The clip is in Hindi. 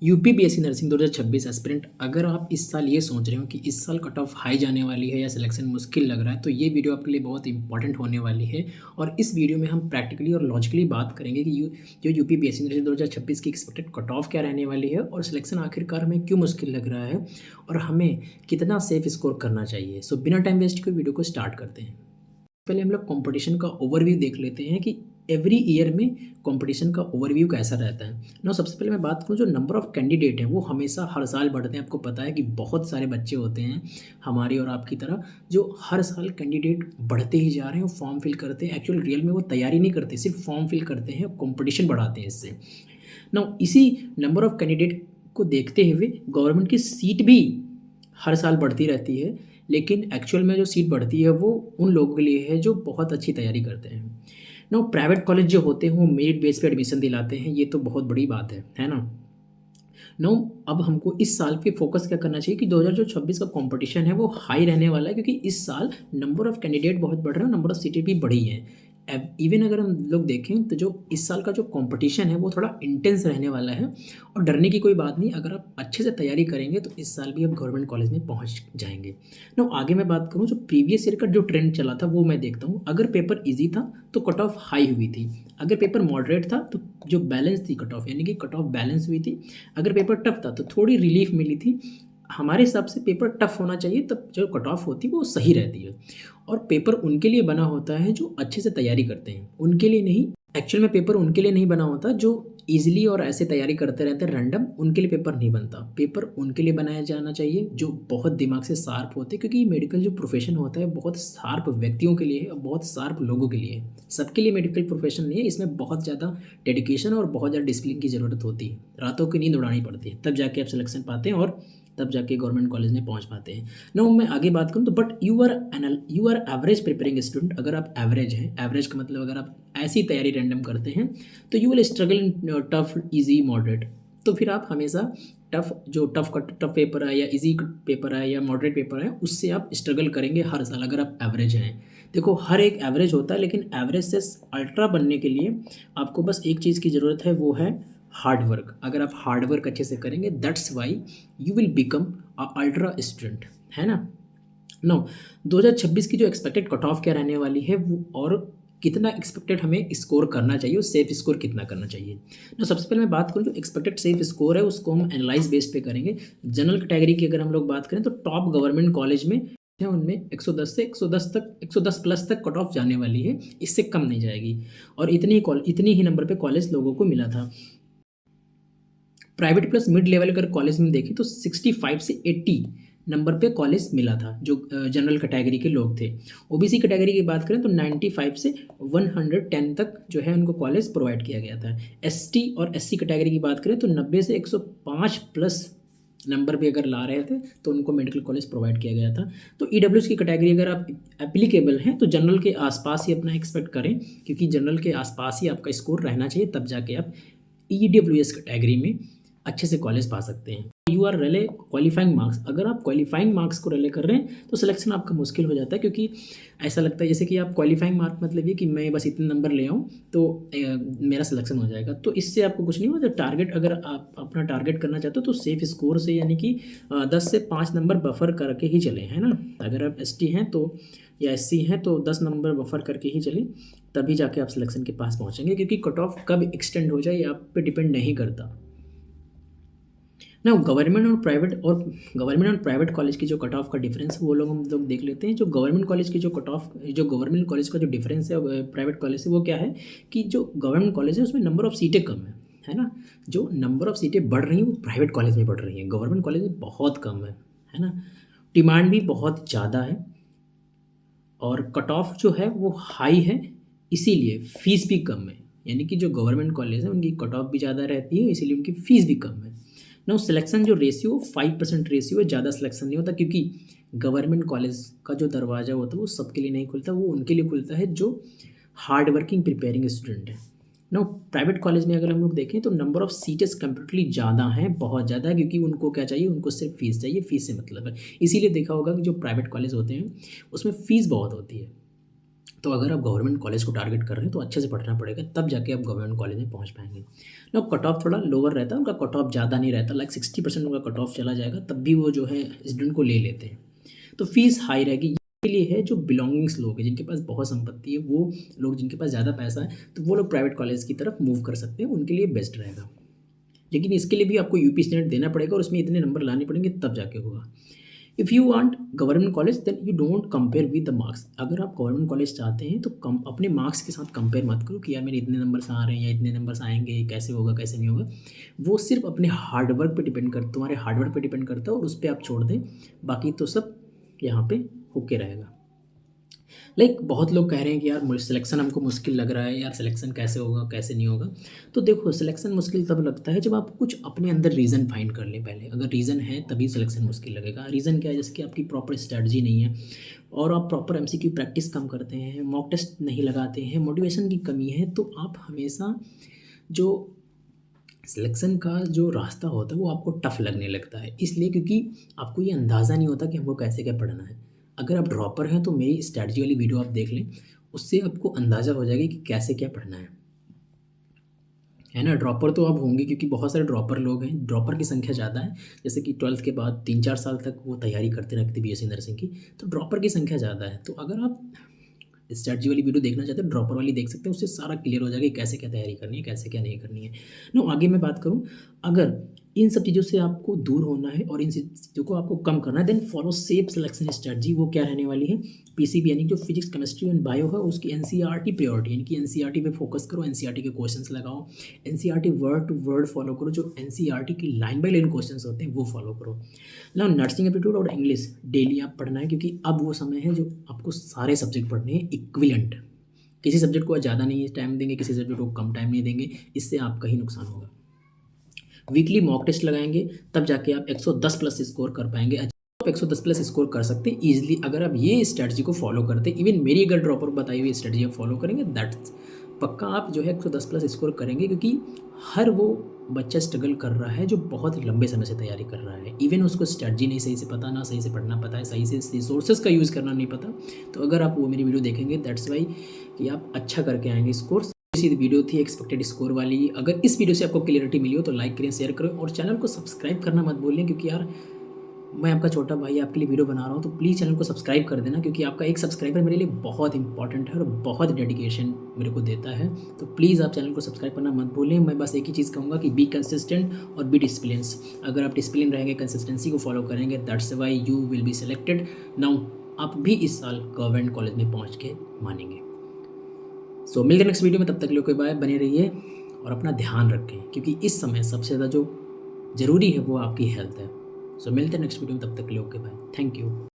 यूपीपीएससी नर्सिंग 2026 एस्पिरेंट, अगर आप इस साल ये सोच रहे हो कि इस साल कट ऑफ हाई जाने वाली है या सिलेक्शन मुश्किल लग रहा है, तो ये वीडियो आपके लिए बहुत इंपॉर्टेंट होने वाली है। और इस वीडियो में हम प्रैक्टिकली और लॉजिकली बात करेंगे कि जो यूपीपीएससी नर्सिंग 2026 की एक्सपेक्टेड कट ऑफ क्या रहने वाली है और सिलेक्शन आखिरकार हमें क्यों मुश्किल लग रहा है और हमें कितना सेफ स्कोर करना चाहिए। सो बिना टाइम वेस्ट के वीडियो को स्टार्ट करते हैं। पहले हम लोग कंपटीशन का ओवरव्यू देख लेते हैं कि एवरी ईयर में कंपटीशन का ओवरव्यू कैसा रहता है ना। सबसे पहले मैं बात करूँ, जो नंबर ऑफ कैंडिडेट हैं वो हमेशा हर साल बढ़ते हैं। आपको पता है कि बहुत सारे बच्चे होते हैं हमारी और आपकी तरह, जो हर साल कैंडिडेट बढ़ते ही जा रहे हैं, फॉर्म फिल करते हैं। एक्चुअल रियल में वो तैयारी नहीं करते, सिर्फ फॉर्म फिल करते हैं, कंपटीशन बढ़ाते हैं इससे ना। इसी नंबर ऑफ कैंडिडेट को देखते हुए गवर्नमेंट की सीट भी हर साल बढ़ती रहती है, लेकिन एक्चुअल में जो सीट बढ़ती है वो उन लोगों के लिए है जो बहुत अच्छी तैयारी करते हैं ना। प्राइवेट कॉलेज जो होते हैं वो मेरिट बेस पे एडमिशन दिलाते हैं, ये तो बहुत बड़ी बात है ना। नो, अब हमको इस साल पे फोकस क्या करना चाहिए कि 2026 का कंपटीशन है वो हाई रहने वाला है, क्योंकि इस साल नंबर ऑफ कैंडिडेट बहुत बढ़ रहे हैं, नंबर ऑफ सीटें भी बढ़ी हैं। इवन अगर हम लोग देखें तो जो इस साल का जो कंपटीशन है वो थोड़ा इंटेंस रहने वाला है, और डरने की कोई बात नहीं। अगर आप अच्छे से तैयारी करेंगे तो इस साल भी आप गवर्नमेंट कॉलेज में पहुंच जाएंगे। नो, आगे मैं बात करूं, जो प्रीवियस ईयर का जो ट्रेंड चला था वो मैं देखता हूं। अगर पेपर ईजी था तो कट ऑफ हाई हुई थी, अगर पेपर मॉडरेट था तो जो बैलेंस थी कट ऑफ, यानी कि कट ऑफ बैलेंस हुई थी। अगर पेपर टफ था तो थोड़ी रिलीफ मिली थी। हमारे हिसाब से पेपर टफ होना चाहिए, तब जो कट ऑफ होती है वो सही रहती है। और पेपर उनके लिए बना होता है जो अच्छे से तैयारी करते हैं, उनके लिए नहीं। एक्चुअल में पेपर उनके लिए नहीं बना होता जो ईजिली और ऐसे तैयारी करते रहते हैं रैंडम, उनके लिए पेपर नहीं बनता। पेपर उनके लिए बनाया जाना चाहिए जो बहुत दिमाग से शार्प होते हैं, क्योंकि मेडिकल जो प्रोफेशन होता है बहुत शार्प व्यक्तियों के लिए है और बहुत शार्प लोगों के लिए है। सबके लिए मेडिकल प्रोफेशन नहीं है, इसमें बहुत ज़्यादा डेडिकेशन और बहुत ज़्यादा डिसिप्लिन की ज़रूरत होती है। रातों की नींद उड़ानी पड़ती है, तब जाके आप सिलेक्शन पाते हैं और तब जाके गवर्नमेंट कॉलेज में पहुंच पाते हैं। नो, मैं आगे बात करूँ तो but you are average preparing student. अगर आप एवरेज हैं, एवरेज का मतलब अगर आप ऐसी तैयारी रैंडम करते हैं तो you will struggle in tough, easy, moderate. तो फिर आप हमेशा टफ पेपर है या इजी पेपर है या मॉडरेट पेपर है, उससे आप स्ट्रगल करेंगे हर साल अगर आप एवरेज हैं। देखो, हर एक एवरेज होता है, लेकिन एवरेज से अल्ट्रा बनने के लिए आपको बस एक चीज़ की ज़रूरत है, वो है हार्ड वर्क। अगर आप हार्ड वर्क अच्छे से करेंगे, that's why you will become a ultra student, है ना। नो, 2026 की जो एक्सपेक्टेड कट ऑफ क्या रहने वाली है वो, और कितना एक्सपेक्टेड हमें स्कोर करना चाहिए और सेफ स्कोर कितना करना चाहिए ना। सबसे पहले मैं बात करूँ, जो एक्सपेक्टेड सेफ स्कोर है उसको हम एनालाइज बेस पे करेंगे। जनरल कैटेगरी की अगर हम लोग बात करें तो टॉप गवर्नमेंट कॉलेज में है, उनमें 110 से 110 प्लस तक कट ऑफ जाने वाली है, इससे कम नहीं जाएगी। और इतनी ही नंबर पे कॉलेज लोगों को मिला था। प्राइवेट प्लस मिड लेवल अगर कॉलेज में देखें तो 65 से 80 नंबर पे कॉलेज मिला था जो जनरल कैटेगरी के लोग थे। ओबीसी कैटेगरी की बात करें तो 95 से 110 तक जो है उनको कॉलेज प्रोवाइड किया गया था। एसटी और एससी कैटेगरी की बात करें तो 90 से 105 प्लस नंबर पे अगर ला रहे थे तो उनको मेडिकल कॉलेज प्रोवाइड किया गया था। तो ईडब्ल्यूएस की कैटेगरी अगर आप एप्लीकेबल हैं तो जनरल के आसपास ही अपना एक्सपेक्ट करें, क्योंकि जनरल के आसपास ही आपका स्कोर रहना चाहिए, तब जाके आप ईडब्ल्यूएस कैटेगरी में अच्छे से कॉलेज पा सकते हैं। You are really qualifying marks, अगर आप क्वालिफाइंग मार्क्स को रिले कर रहे हैं तो सिलेक्शन आपका मुश्किल हो जाता है, क्योंकि ऐसा लगता है जैसे कि आप क्वालिफाइंग मार्क मतलब ये कि मैं बस इतने नंबर ले आऊँ तो मेरा सिलेक्शन हो जाएगा। तो इससे आपको कुछ नहीं होता। टारगेट, अगर आप अपना टारगेट करना चाहते हो तो सेफ स्कोर से, यानी कि 10 से 5 नंबर बफर करके ही चले, है ना। अगर आप एसटी हैं तो या एससी हैं तो 10 नंबर बफर करके ही चले, तभी जाके आप सिलेक्शन के पास पहुँचेंगे, क्योंकि कट ऑफ कब एक्सटेंड हो जाए ये आप पे डिपेंड नहीं करता ना। गवर्नमेंट और प्राइवेट कॉलेज की जो कट ऑफ का डिफरेंस है वो लोग हम लोग देख लेते हैं। जो गवर्नमेंट कॉलेज की जो गवर्नमेंट कॉलेज का जो डिफरेंस है प्राइवेट कॉलेज से, वो क्या है कि जो गवर्नमेंट कॉलेज है उसमें नंबर ऑफ सीटें कम है ना। जो नंबर ऑफ सीटें बढ़ रही हैं वो प्राइवेट कॉलेज में बढ़ रही हैं, गवर्नमेंट कॉलेज में बहुत कम है ना। डिमांड भी बहुत ज़्यादा है और कट ऑफ जो है वो हाई है, इसीलिए फीस भी कम है। यानी कि जो गवर्नमेंट कॉलेज है उनकी कट ऑफ भी ज़्यादा रहती है, इसीलिए उनकी फ़ीस भी कम है ना। सिलेक्शन जो रेशियो 5% रेशियो है, ज़्यादा सिलेक्शन नहीं होता, क्योंकि गवर्नमेंट कॉलेज का जो दरवाज़ा होता है वो सबके लिए नहीं खुलता, वो उनके लिए खुलता है जो हार्ड वर्किंग प्रिपेयरिंग स्टूडेंट है ना। प्राइवेट कॉलेज में अगर हम लोग देखें तो नंबर ऑफ सीटें कंपेरेटिवली ज़्यादा हैं, बहुत ज़्यादा है, क्योंकि उनको क्या चाहिए, उनको सिर्फ फीस चाहिए, फीस से मतलब है। इसीलिए देखा होगा कि जो प्राइवेट कॉलेज होते हैं उसमें फ़ीस बहुत होती है। तो अगर आप गवर्नमेंट कॉलेज को टारगेट कर रहे हैं तो अच्छे से पढ़ना पड़ेगा, तब जाके आप गवर्नमेंट कॉलेज में पहुँच पाएँगे। ना कट ऑफ थोड़ा लोअर रहता है, उनका कट ऑफ ज़्यादा नहीं रहता, लाइक 60% उनका कट ऑफ चला जाएगा, तब भी वो जो है स्टूडेंट को ले लेते हैं। तो फीस हाई रहेगी, के लिए है जो बिलोंगिंग्स लोग हैं, जिनके पास बहुत संपत्ति है, वो लोग जिनके पास ज़्यादा पैसा है, तो वो लोग प्राइवेट कॉलेज की तरफ मूव कर सकते हैं, उनके लिए बेस्ट रहेगा। लेकिन इसके लिए भी आपको यूपी स्टैंडर्ड देना पड़ेगा और उसमें इतने नंबर लाने पड़ेंगे, तब जाके होगा। If you want government college then you don't compare with the marks. अगर आप गवर्नमेंट कॉलेज चाहते हैं तो कम अपने मार्क्स के साथ कंपेयर मत करो कि यार मेरे इतने नंबर्स आ रहे हैं या इतने नंबर्स आएंगे, कैसे होगा कैसे नहीं होगा। वो सिर्फ अपने हार्डवर्क पे डिपेंड कर तुम्हारे हार्डवर्क पे डिपेंड करता है और उस पर आप छोड़ दें, बाकी तो सब यहाँ पे होके रहेगा। लाइक बहुत लोग कह रहे हैं कि यार मुझे सिलेक्शन हमको मुश्किल लग रहा है, यार सिलेक्शन कैसे होगा कैसे नहीं होगा। तो देखो, सिलेक्शन मुश्किल तब लगता है जब आप कुछ अपने अंदर रीज़न फाइंड कर लें पहले। अगर रीज़न है तभी सिलेक्शन मुश्किल लगेगा। रीज़न क्या है? जैसे कि आपकी प्रॉपर स्ट्रैटेजी नहीं है और आप प्रॉपर एमसीक्यू प्रैक्टिस कम करते हैं, मॉक टेस्ट नहीं लगाते हैं, मोटिवेशन की कमी है, तो आप हमेशा जो सिलेक्शन का जो रास्ता होता है वो आपको टफ लगने लगता है, इसलिए क्योंकि आपको ये अंदाज़ा नहीं होता कि हमको कैसे क्या पढ़ना है। अगर आप ड्रॉपर हैं तो मेरी स्ट्रैटेजी वाली वीडियो आप देख लें, उससे आपको अंदाज़ा हो जाएगा कि कैसे क्या पढ़ना है ना। ड्रॉपर तो अब होंगे क्योंकि बहुत सारे ड्रॉपर लोग हैं, ड्रॉपर की संख्या ज़्यादा है। जैसे कि 12th के बाद 3-4 साल तक वो तैयारी करते रहते बीएससी नर्सिंग की, तो ड्रॉपर की संख्या ज़्यादा है। तो अगर आप स्ट्रैटेजी वाली वीडियो देखना चाहते हो, ड्रॉपर वाली देख सकते हैं, उससे सारा क्लियर हो जाएगा कि कैसे क्या तैयारी करनी है, कैसे क्या नहीं करनी है। नो, आगे मैं बात करूँ, अगर इन सब चीज़ों से आपको दूर होना है और इन चीज़ों को आपको कम करना है, then follow safe selection strategy. वो क्या रहने वाली है? पीसीबी यानी जो फिजिक्स केमिस्ट्री एंड बायो है उसकी एनसीईआरटी प्रायोरिटी, यानी कि एनसीईआरटी पे फोकस करो, एनसीईआरटी के क्वेश्चंस लगाओ, NCERT word to word follow करो, जो एनसीईआरटी की लाइन बाय लाइन क्वेश्चंस होते हैं वो फॉलो करो ना। नर्सिंग एप्टीट्यूड और इंग्लिश डेली आप पढ़ना है, क्योंकि अब वो समय है जो आपको सारे सब्जेक्ट पढ़ने हैं इक्विलेंट। किसी सब्जेक्ट को ज़्यादा नहीं टाइम देंगे, किसी सब्जेक्ट को कम टाइम नहीं देंगे, इससे आपका ही नुकसान होगा। वीकली मॉक टेस्ट लगाएंगे, तब जाके आप 110 प्लस स्कोर कर पाएंगे। आप 110 प्लस स्कोर कर सकते हैं ईजिली अगर आप ये स्ट्रेटजी को फॉलो करते हैं। इवन मेरी अगर ड्रॉपर बताई हुई स्ट्रेटजी आप फॉलो करेंगे, दैट्स पक्का आप जो है 110 प्लस स्कोर करेंगे, क्योंकि हर वो बच्चा स्ट्रगल कर रहा है जो बहुत लंबे समय से तैयारी कर रहा है। इवन उसको स्ट्रेटजी नहीं सही से पता, ना सही से पढ़ना पता है, सही से रिसोर्सेज का यूज़ करना नहीं पता। तो अगर आप वो मेरी वीडियो देखेंगे, दैट्स वाई कि आप अच्छा करके आएंगे स्कोर। सी वीडियो थी एक्सपेक्टेड स्कोर वाली। अगर इस वीडियो से आपको क्लियरिटी मिली हो तो लाइक करें, शेयर करें और चैनल को सब्सक्राइब करना मत भूलें, क्योंकि यार मैं आपका छोटा भाई आपके लिए वीडियो बना रहा हूँ, तो प्लीज़ चैनल को सब्सक्राइब कर देना, क्योंकि आपका एक सब्सक्राइबर मेरे लिए बहुत इंपॉर्टेंट है और बहुत डेडिकेशन मेरे को देता है। तो प्लीज़ आप चैनल को सब्सक्राइब करना मत भूलें। मैं बस एक ही चीज़ कहूँगा कि बी कंसिस्टेंट और बी डिसिप्लिन्स। अगर आप डिसिप्लिन रहेंगे, कंसिस्टेंसी को फॉलो करेंगे, that's why you will be selected. Now आप भी इस साल गवर्नमेंट कॉलेज में पहुँच के मानेंगे। सो मिलते हैं नेक्स्ट वीडियो में, तब तक लोग बाय, बने रहिए और अपना ध्यान रखें, क्योंकि इस समय सबसे ज़्यादा जो ज़रूरी है वो आपकी हेल्थ है। सो मिलते हैं नेक्स्ट वीडियो में, तब तक लोग बाय, थैंक यू।